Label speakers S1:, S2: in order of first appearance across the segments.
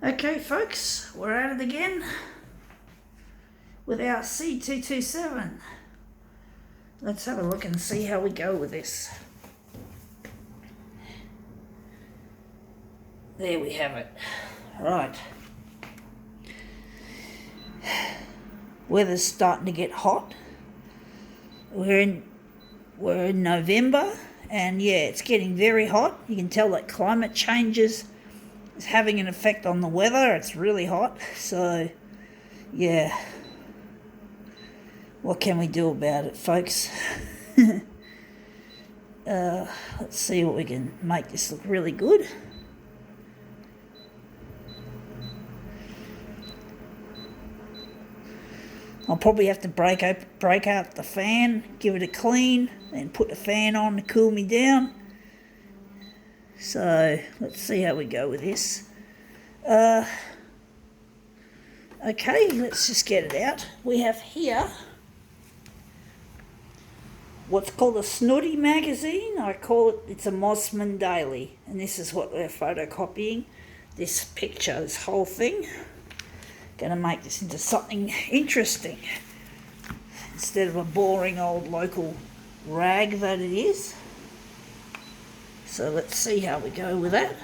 S1: Okay folks, we're at it again with our C227. Let's have a look and see how we go with this. There we have it. Right. Weather's starting to get hot. We're in November, and yeah, it's getting very hot. You can tell that climate changes is having an effect on the weather. It's really hot, so yeah, what can we do about it, folks? Let's see what we can make this look really good. I'll probably have to break out the fan, give it a clean, and put the fan on to cool me down. So let's see how we go with this. Okay, let's just get it out. We have here what's called a Snooty magazine. It's a Mossman Daily, and this is what we're photocopying. This picture, this whole thing. Going to make this into something interesting instead of a boring old local rag that it is. So let's see how we go with that.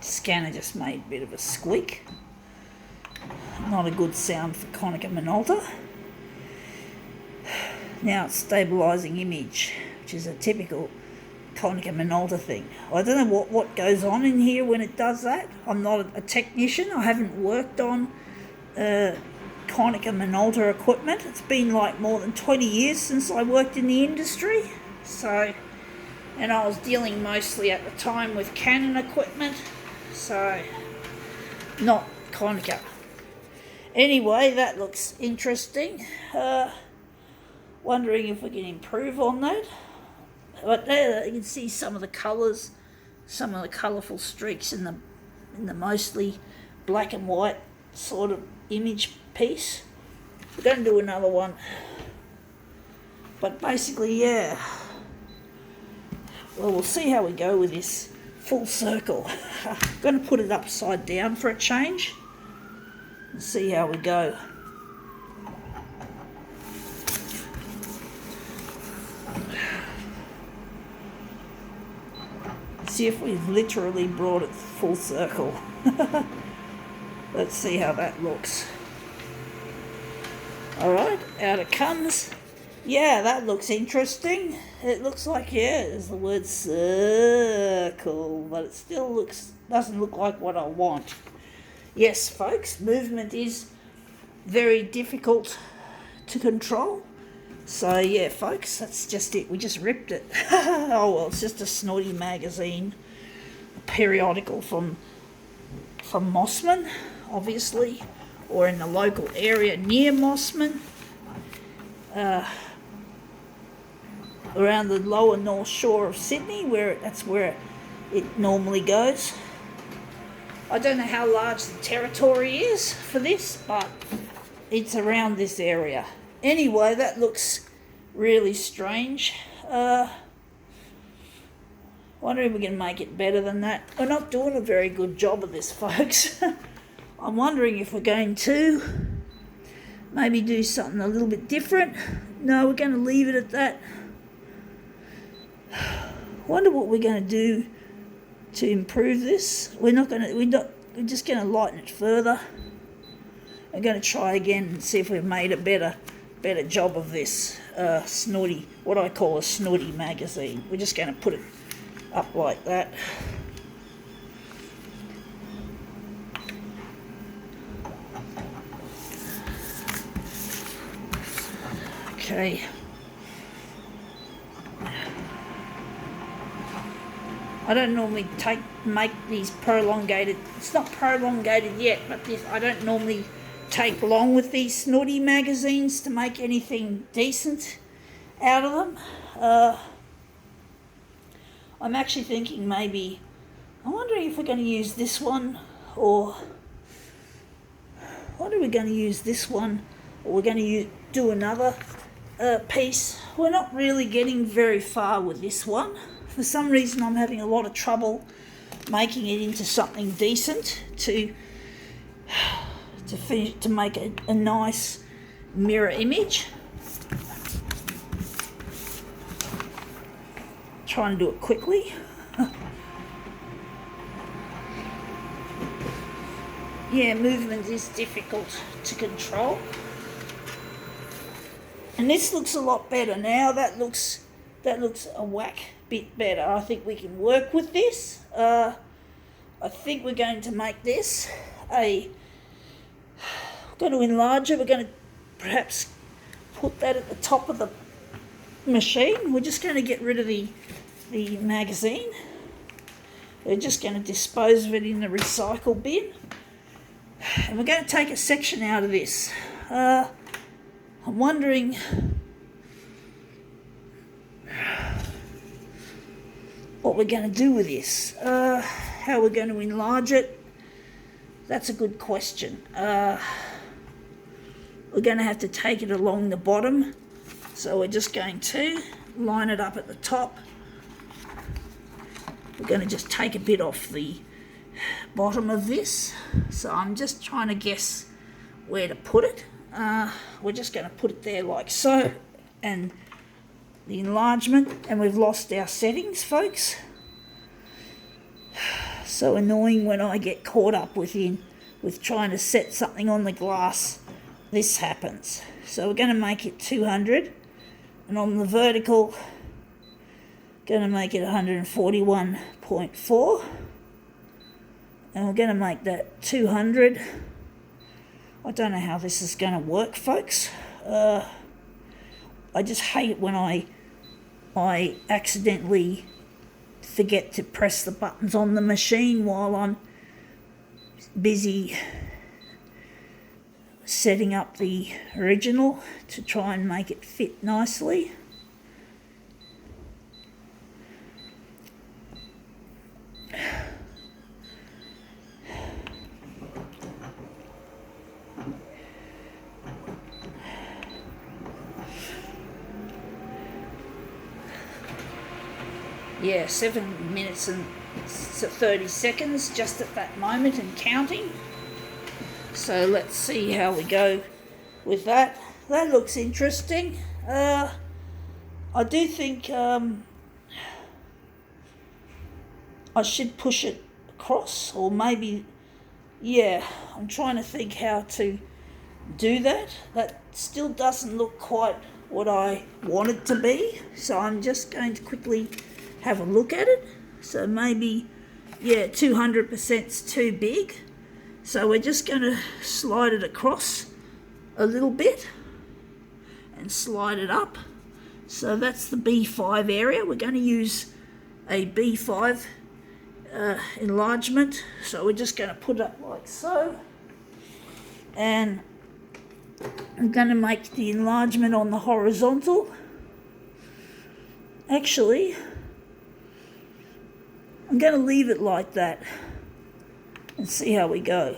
S1: The scanner just made a bit of a squeak. Not a good sound for Konica Minolta. Now it's stabilising image, which is a typical Konica Minolta thing. I don't know what goes on in here when it does that. I'm not a technician. I haven't worked on Konica Minolta equipment. It's been like more than 20 years since I worked in the industry. So, and I was dealing mostly at the time with Canon equipment. So, not Konica. Anyway, that looks interesting. Wondering if we can improve on that. But there you can see some of the colours, some of the colourful streaks in the mostly black and white sort of image piece. We're going to do another one. But basically, yeah. Well, we'll see how we go with this full circle. I'm going to put it upside down for a change and see how we go. See if we've literally brought it full circle. Let's see how that looks. Alright, out it comes. Yeah, that looks interesting. It looks like, yeah, there's the word circle, but it still doesn't look like what I want. Yes, folks, movement is very difficult to control. So yeah, folks, that's just it. We just ripped it. Oh well, it's just a Snooty magazine, a periodical from Mossman, obviously, or in the local area near Mossman, around the lower north shore of Sydney, that's where it normally goes. I don't know how large the territory is for this, but it's around this area. Anyway, that looks really strange. Wonder if we can make it better than that. We're not doing a very good job of this, folks. I'm wondering if we're going to maybe do something a little bit different. No, we're going to leave it at that. Wonder what we're going to do to improve this. We're just going to lighten it further. I'm going to try again and see if we've made a better job of this Snooty, what I call a Snooty magazine. We're just going to put it up like that. Okay. I don't normally make these prolongated. It's not prolongated yet, but I don't normally take long with these Snooty magazines to make anything decent out of them. I'm actually thinking I'm wondering if we're going to use this one, or we're going to do another piece. We're not really getting very far with this one. For some reason I'm having a lot of trouble making it into something decent to finish, to make a nice mirror image. Trying to do it quickly. Yeah, movement is difficult to control. And this looks a lot better now. That looks a whack bit better. I think we can work with this. I think we're going to make this we're going to enlarge it. We're going to perhaps put that at the top of the machine. We're just going to get rid of the magazine. We're just going to dispose of it in the recycle bin. And we're going to take a section out of this. I'm wondering what we're going to do with this. How we're going to enlarge it. That's a good question. We're going to have to take it along the bottom. So we're just going to line it up at the top. We're going to just take a bit off the bottom of this. So I'm just trying to guess where to put it. We're just going to put it there like so. And the enlargement, and we've lost our settings, folks. So annoying when I get caught up with trying to set something on the glass. This happens. So we're going to make it 200, and on the vertical, going to make it 141.4, and we're going to make that 200. I don't know how this is going to work, folks. I just hate it when I accidentally forget to press the buttons on the machine while I'm busy setting up the original to try and make it fit nicely. Yeah, 7 minutes and 30 seconds just at that moment and counting. So let's see how we go with that. That looks interesting. I do think I should push it across, or maybe, yeah, I'm trying to think how to do that. That still doesn't look quite what I want it to be. So I'm just going to quickly have a look at it. So maybe, yeah, 200%'s too big. So we're just going to slide it across a little bit and slide it up. So that's the B5 area. We're going to use a B5 enlargement. So we're just going to put it up like so. And I'm going to make the enlargement on the horizontal. Actually, I'm going to leave it like that and see how we go.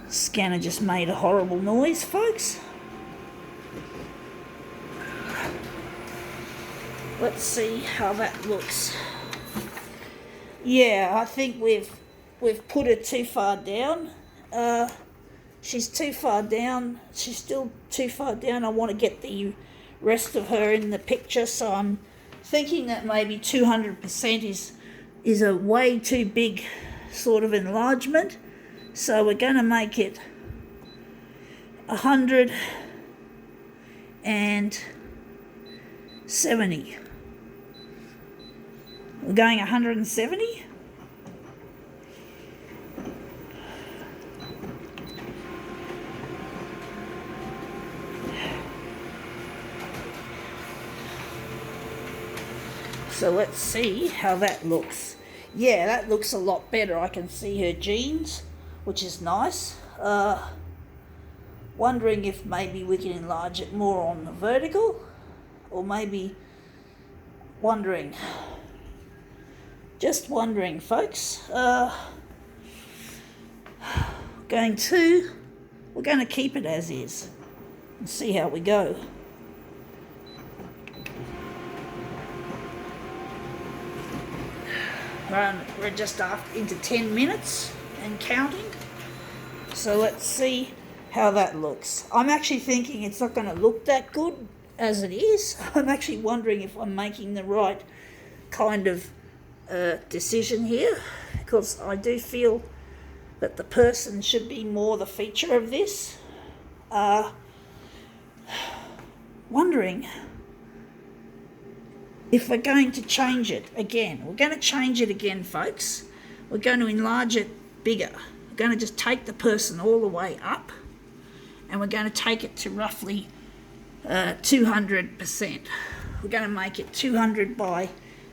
S1: Scanner just made a horrible noise, folks. Let's see how that looks. Yeah, I think we've put her too far down. She's too far down. She's still too far down. I want to get the rest of her in the picture, so I'm thinking that maybe 200% is a way too big sort of enlargement. So we're going to make it 170. We're going 170. So let's see how that looks. Yeah, that looks a lot better. I can see her jeans, which is nice. Wondering if maybe we can enlarge it more on the vertical, or maybe just wondering, folks. We're going to keep it as is. and see how we go. We're just into 10 minutes and counting. So let's see how that looks. I'm actually thinking it's not going to look that good as it is. I'm actually wondering if I'm making the right kind of decision here, because I do feel that the person should be more the feature of this. Wondering if we're going to change it again. We're going to change it again, folks. We're going to enlarge it bigger. We're going to just take the person all the way up, and we're going to take it to roughly 200%. We're going to make it 200 by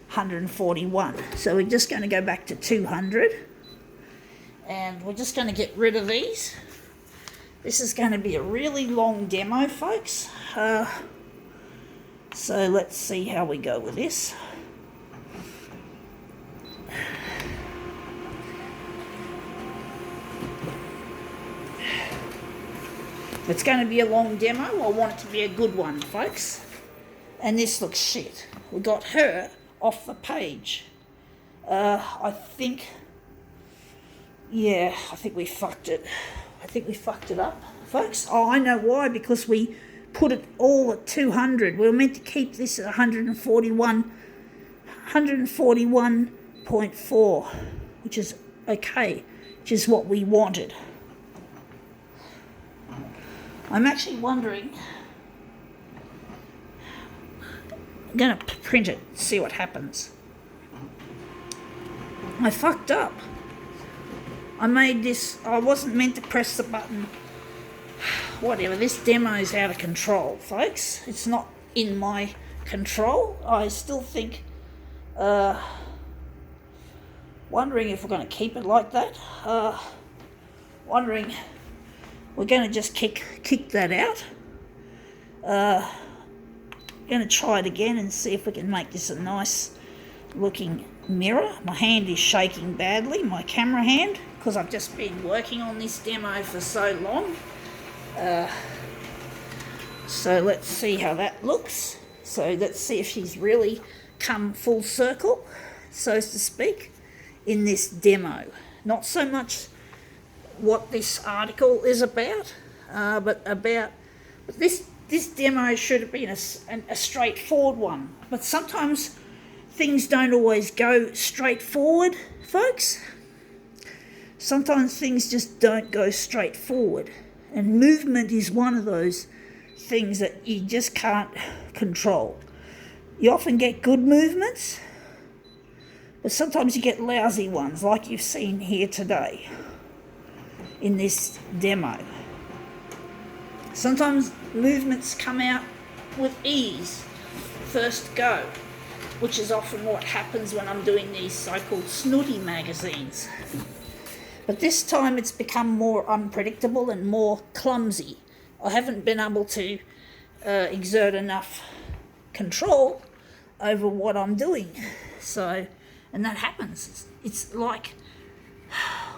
S1: 141. So we're just going to go back to 200, and we're just going to get rid of these. This is going to be a really long demo, folks. So let's see how we go with this. It's going to be a long demo. I want it to be a good one, folks. And this looks shit. We got her off the page. I think we fucked it. I think we fucked it up, folks. Oh, I know why. Because we put it all at 200. We were meant to keep this at 141.4, which is okay, which is what we wanted. I'm actually wondering, I'm going to print it, see what happens. I fucked up. I made this, I wasn't meant to press the button. Whatever, this demo's out of control, folks. It's not in my control. I still think, wondering if we're going to keep it like that. Wondering, we're going to just kick that out. Going to try it again and see if we can make this a nice looking mirror. My hand is shaking badly, my camera hand, because I've just been working on this demo for so long. So let's see how that looks. So let's see if she's really come full circle, so to speak, in this demo. Not so much what this article is about, but this demo should have been a straightforward one. But sometimes things don't always go straightforward, folks. Sometimes things just don't go straightforward. And movement is one of those things that you just can't control. You often get good movements, but sometimes you get lousy ones, like you've seen here today in this demo. Sometimes movements come out with ease, first go, which is often what happens when I'm doing these so-called Snooty magazines. But this time it's become more unpredictable and more clumsy. I haven't been able to exert enough control over what I'm doing. So, and that happens. It's like,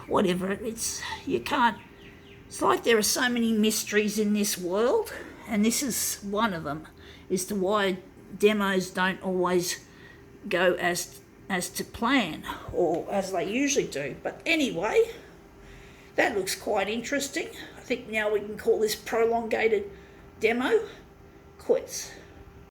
S1: whatever, it's like there are so many mysteries in this world, and this is one of them, as to why demos don't always go as to plan, or as they usually do. But anyway, that looks quite interesting. I think now we can call this prolongated demo quits.